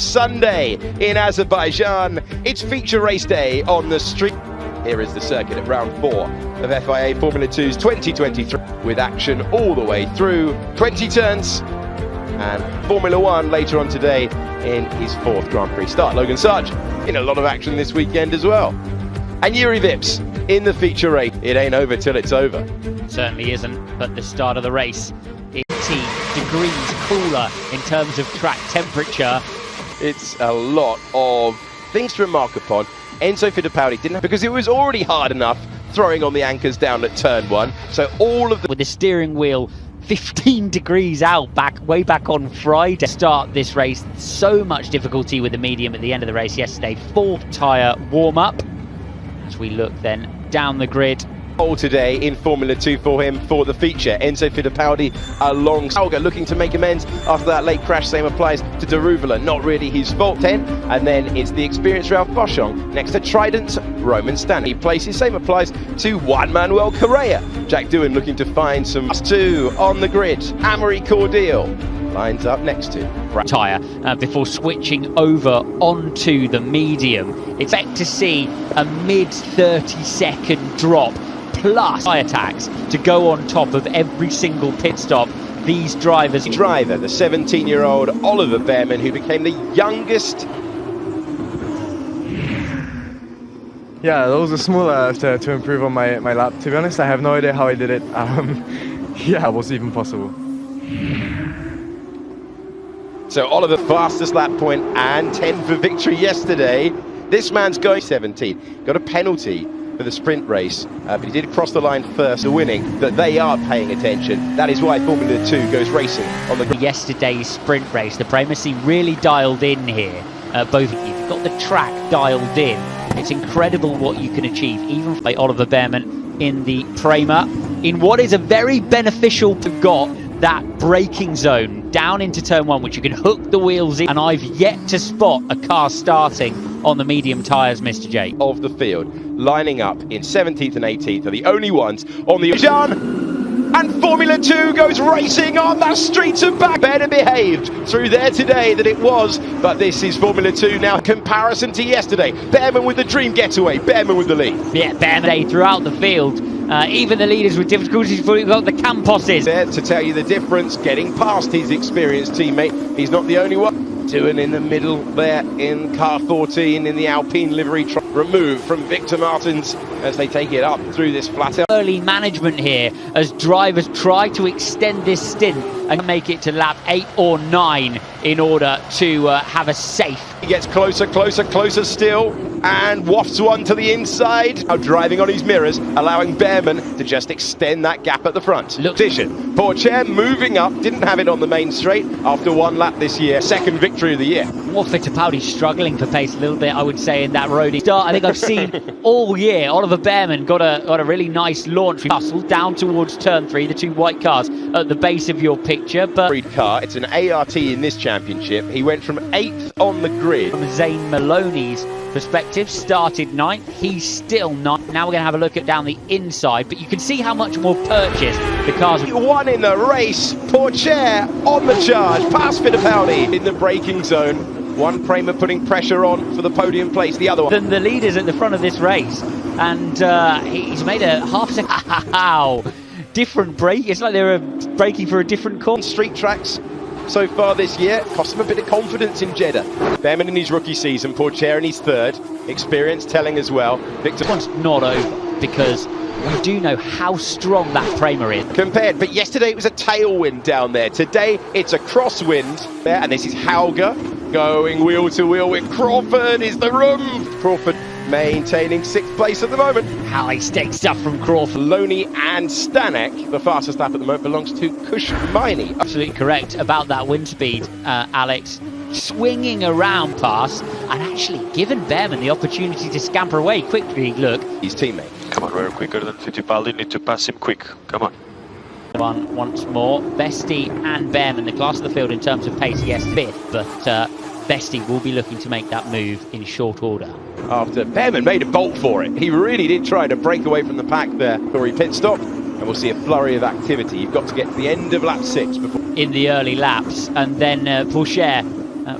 Sunday in Azerbaijan. It's feature race day on the street. Here is the circuit at round 4 of FIA Formula 2's 2023, with action all the way through 20 turns, and Formula 1 later on today in his 4th Grand Prix start. Logan Sarge in a lot of action this weekend as well. And Yuri Vips in the feature race. It ain't over till it's over. Certainly isn't, but the start of the race, 18 degrees cooler in terms of track temperature. It's a lot of things to remark upon. Enzo Fittipaldi didn't, because it was already hard enough throwing on the anchors down at turn 1. So all of the... With the steering wheel 15 degrees out way back on Friday. Start this race, so much difficulty with the medium at the end of the race yesterday. 4th tyre warm-up. As we look then down the grid. All today in Formula 2 for him for the feature. Enzo Fittipaldi alongside Hulkenberg looking to make amends after that late crash. Same applies to Daruvula, not really his fault. 10, and then it's the experienced Ralph Boschung next to Trident's Roman Stanley places. Same applies to Juan Manuel Correa. Jack Doohan looking to find some 2 on the grid. Amory Cordial lines up next to tyre before switching over onto the medium. Expect to see a mid 30-second drop plus tyre attacks to go on top of every single pit stop. These drivers... Driver, the 17-year-old Oliver Bearman, who became the youngest... Yeah, that was a small to improve on my lap. To be honest, I have no idea how I did it. Yeah, was even possible. So Oliver, fastest lap point and 10 for victory yesterday. This man's going 17. Got a penalty for the sprint race, but he did cross the line first to winning. But they are paying attention. That is why Formula 2 goes racing on the... Yesterday's sprint race, the primacy really dialed in here. Both of you have got the track dialed in. It's incredible what you can achieve, even by Oliver Bearman in the Prema. In what is a very beneficial... got that braking zone down into turn 1, which you can hook the wheels in, and I've yet to spot a car starting on the medium tyres, Mr. J. Of the field, lining up in 17th and 18th are the only ones on the... And Formula 2 goes racing on the streets of back. Better behaved through there today than it was, but this is Formula 2 now. Comparison to yesterday, Bearman with the dream getaway, Bearman with the lead. Yeah, Bearman throughout the field. Even the leaders with difficulties, we've got the Camposes. There to tell you the difference, getting past his experienced teammate. He's not the only one. Doing in the middle there in car 14 in the Alpine livery, removed from Victor Martins as they take it up through this flat. Early management here as drivers try to extend this stint and make it to lap 8 or 9 in order to have a safe. He gets closer, closer, closer still, and wafts one to the inside. Now driving on his mirrors, allowing Bearman to just extend that gap at the front. Look, Pourchaire moving up, didn't have it on the main straight after 1 lap this year. 2nd victory of the year. Well, Fittipaldi struggling for pace a little bit, I would say, in that roadie start. I think I've seen all year. Oliver Bearman got a really nice launch. Hustle down towards turn 3, the 2 white cars at the base of your picture. But car, it's an ART in this championship. He went from 8th on the grid. From Zane Maloney's perspective, started 9th. He's still 9th. Now we're going to have a look at down the inside, but you can see how much more purchase the cars... One in the race, Pourchaire on the charge, past Fittipaldi in the braking zone. One Prema putting pressure on for the podium place, the other one. Than the leaders at the front of this race, and he's made a half-second... Wow! Different brake. It's like they were braking for a different corner. Street tracks so far this year cost him a bit of confidence in Jeddah. Bearman in his rookie season, Pourchaire in his 3rd. Experience telling as well. Victor... This one's not over because we do know how strong that Prema is. Compared, but yesterday it was a tailwind down there. Today it's a crosswind there, and this is Hauger going wheel to wheel with Crawford. Is the room. Crawford maintaining 6th place at the moment. High stake stuff from Crawford. Loney and Stanek, the fastest lap at the moment, belongs to Kushmini. Absolutely correct about that wind speed, Alex. Swinging around past and actually given Bearman the opportunity to scamper away quickly. Look, his teammate. Come on, we're quicker than Fittipaldi. Need to pass him quick. Come on. Once more, Bestie and Bearman, the class of the field in terms of pace, yes, 5th, but Bestie will be looking to make that move in short order. After Bearman made a bolt for it, he really did try to break away from the pack there before he pit stopped, and we'll see a flurry of activity. You've got to get to the end of lap 6 before... In the early laps, and then Pourchaire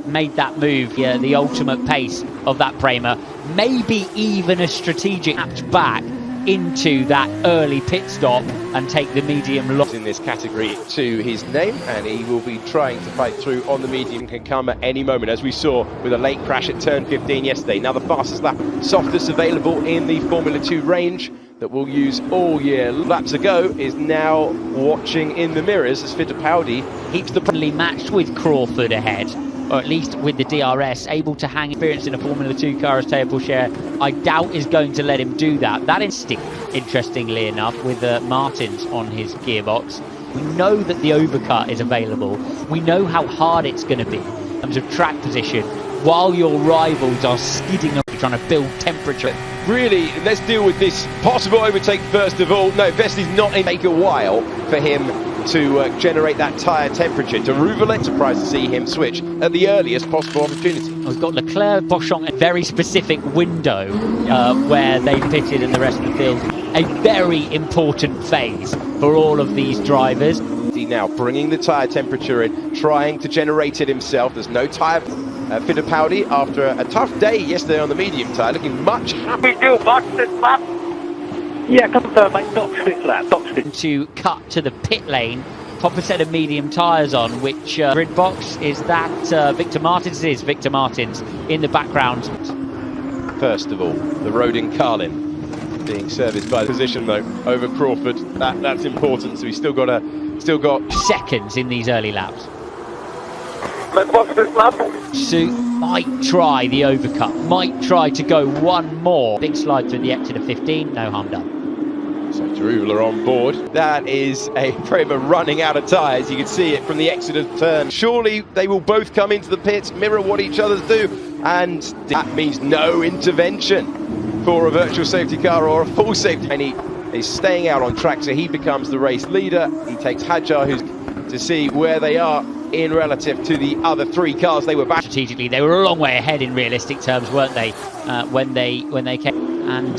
made that move, the ultimate pace of that Prema, maybe even a strategic tapped back into that early pit stop and take the medium long. In this category to his name, and he will be trying to fight through on the medium, can come at any moment, as we saw with a late crash at turn 15 yesterday. Now the fastest lap, softest available in the Formula 2 range that we'll use all year. Laps ago is now watching in the mirrors as Fittipaldi keeps the matched with Crawford ahead, or at least with the DRS, able to hang experience in a Formula 2 car as Teo Pourchaire. I doubt is going to let him do that. That is interestingly enough, with Martins on his gearbox. We know that the overcut is available. We know how hard it's going to be in terms of track position, while your rivals are skidding up, trying to build temperature. Really, let's deal with this possible overtake first of all. No, Vesti's not in. Take a while for him to generate that tyre temperature. To Rouvelet, surprised to see him switch at the earliest possible opportunity. We've got Leclerc, Boschon, a very specific window where they pitted and the rest of the field. A very important phase for all of these drivers. Now bringing the tyre temperature in, trying to generate it himself. There's no tyre. Fittipaldi, after a tough day yesterday on the medium tyre, looking much happy to box this lap. Yeah, confirm, mate, box this lap, box this. To cut to the pit lane, pop a set of medium tyres on, which grid box is that Victor Martins? It is Victor Martins in the background. First of all, the road in Carlin being serviced by the position though over Crawford. That's important. So he's still got seconds in these early laps. Let's watch this lap. So might try the overcut, might try to go one more. Big slide through the exit of 15, no harm done. So Rouvelet on board. That is a Prema running out of tyres. You can see it from the exit of turn. Surely they will both come into the pits, mirror what each other do, and that means no intervention for a virtual safety car or a full safety. And he is staying out on track, so he becomes the race leader. He takes Hadjar, who's to see where they are in relative to the other three cars. They were back strategically. They were a long way ahead in realistic terms, weren't they? When they came and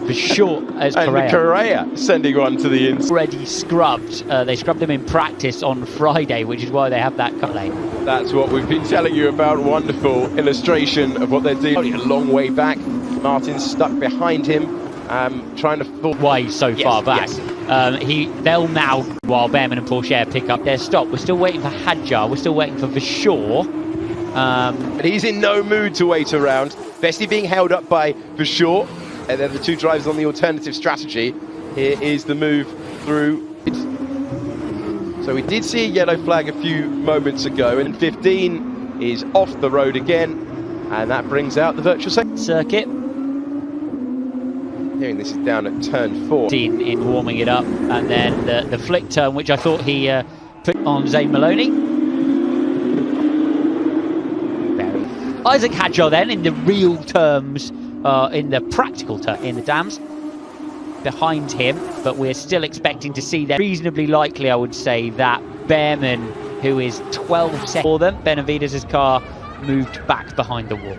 for sure as Correa sending one to the inside. Already scrubbed. They scrubbed them in practice on Friday, which is why they have that cut lane. That's what we've been telling you about. Wonderful illustration of what they're doing. A long way back. Martin's stuck behind him. Trying to pull. Why he's so far back. Yes. They'll now, while Behrman and Pourchaire pick up their stop. We're still waiting for Hadjar. We're still waiting for Verschoor. But he's in no mood to wait around. Vesti being held up by Verschoor. And then the two drivers on the alternative strategy. Here is the move through. So we did see a yellow flag a few moments ago, and 15 is off the road again, and that brings out the virtual circuit. Hearing this is down at turn 4. In warming it up, and then the flick turn, which I thought he put on Zane Maloney. Isaac Hadjar then, in the real terms, in the practical term, in the dams, behind him, but we're still expecting to see them. Reasonably likely, I would say, that Behrman, who is 12 seconds for them, Benavidez' car moved back behind the wall.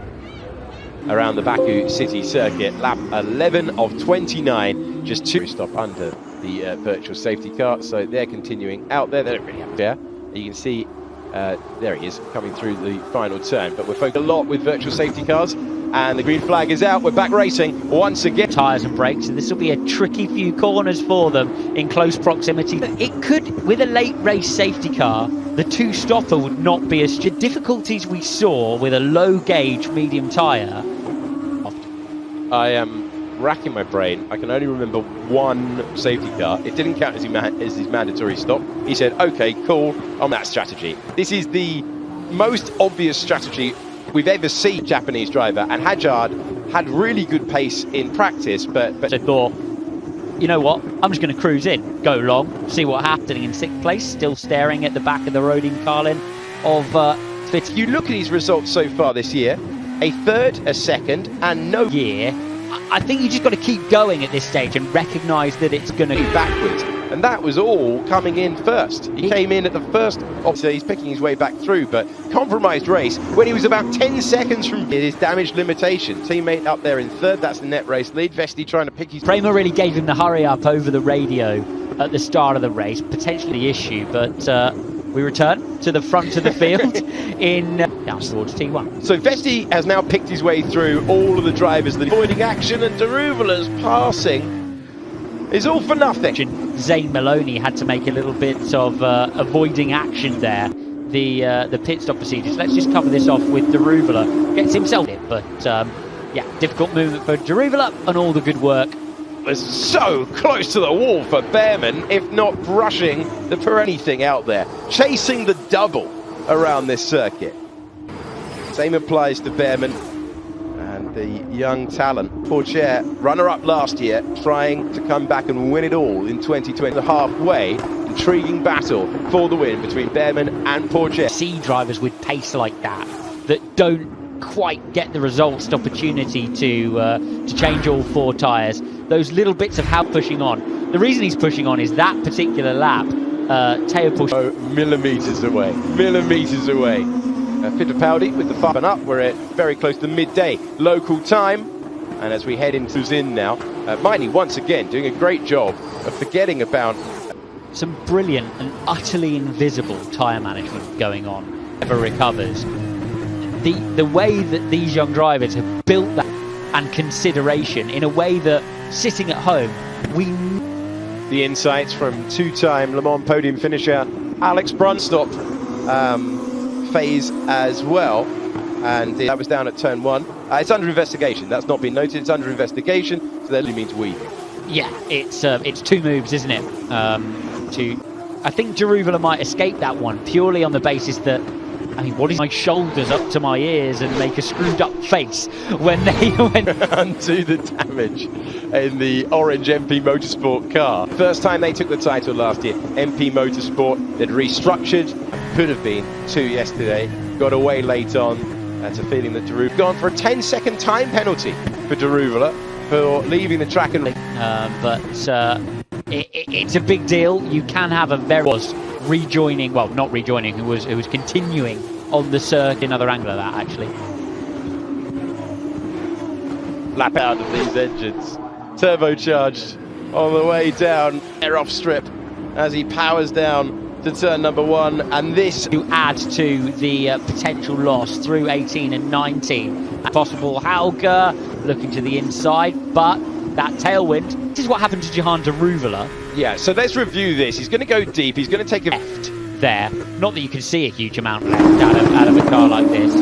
Around the Baku City circuit, lap 11 of 29, just 2 stop under the virtual safety car, so they're continuing out there. They don't really have there. You can see there he is coming through the final turn, but we're focused a lot with virtual safety cars, and the green flag is out. We're back racing once again. Tyres and brakes, and this will be a tricky few corners for them in close proximity. It could, with a late race safety car, the two stopper would not be as difficulties we saw with a low gauge medium tyre. I am racking my brain. I can only remember one safety car. It didn't count as his mandatory stop. He said, okay, cool, on that strategy. This is the most obvious strategy we've ever seen Japanese driver, and Hadjar had really good pace in practice, but I thought, you know what, I'm just going to cruise in, go long, see what happening in 6th place, still staring at the back of the road in Carlin of Fitz. You look at his results so far this year, a 3rd, a 2nd, and no year. I think you just got to keep going at this stage and recognise that it's going to be backwards. And that was all coming in first. He came in at the first, obviously he's picking his way back through, but compromised race when he was about 10 seconds from his damage limitation. Teammate up there in 3rd, that's the net race lead. Vesti trying to pick his... Prema really gave him the hurry up over the radio at the start of the race, potentially the issue, but We return to the front of the field in down towards T1. So Vesti has now picked his way through all of the drivers that are avoiding action, and Daruvala's passing is all for nothing. Zane Maloney had to make a little bit of avoiding action there. The pit stop procedures. Let's just cover this off with Daruvala. Gets himself in, but yeah, difficult movement for Daruvala and all the good work. Was so close to the wall for Behrman, if not brushing for anything out there. Chasing the double around this circuit. Same applies to Behrman and the young talent. Pourchaire, runner-up last year, trying to come back and win it all in 2020. The halfway, intriguing battle for the win between Behrman and Pourchaire. See drivers with pace like that don't quite get the results opportunity to change all four tyres. Those little bits of how pushing on. The reason he's pushing on is that particular lap, tail push. Oh, millimetres away, millimetres away. Fittipaldi with the fun up. We're at very close to midday local time, and as we head into in now, Miney once again doing a great job of forgetting about some brilliant and utterly invisible tyre management going on. Never recovers. The way that these young drivers have built that and consideration in a way that sitting at home the insights from two-time Le Mans podium finisher Alex Brunstop phase as well, and that was down at turn 1. It's under investigation. That's not been noted. It's under investigation, so that only means weaving. Yeah, it's two moves, isn't it? I think Daruvala might escape that one purely on the basis that, I mean, what is my shoulders up to my ears and make a screwed up face when they went undo the damage in the orange MP Motorsport car. First time they took the title last year, MP Motorsport, they'd restructured, could have been 2 yesterday, got away late on. That's a feeling that Daruvala gone for a 10-second time penalty for Daruvala for leaving the track. And it's a big deal. You can have a very rejoining, well, not rejoining, who was continuing on the circuit. Another angle of that, actually. Lap out of these engines, turbocharged on the way down. Air off strip as he powers down to turn number 1, and this to add to the potential loss through 18 and 19. Possible Hauger looking to the inside, but that tailwind. This is what happened to Jahan Daruvala. Yeah, so let's review this. He's going to go deep. He's going to take a left there. Not that you can see a huge amount left out of a car like this.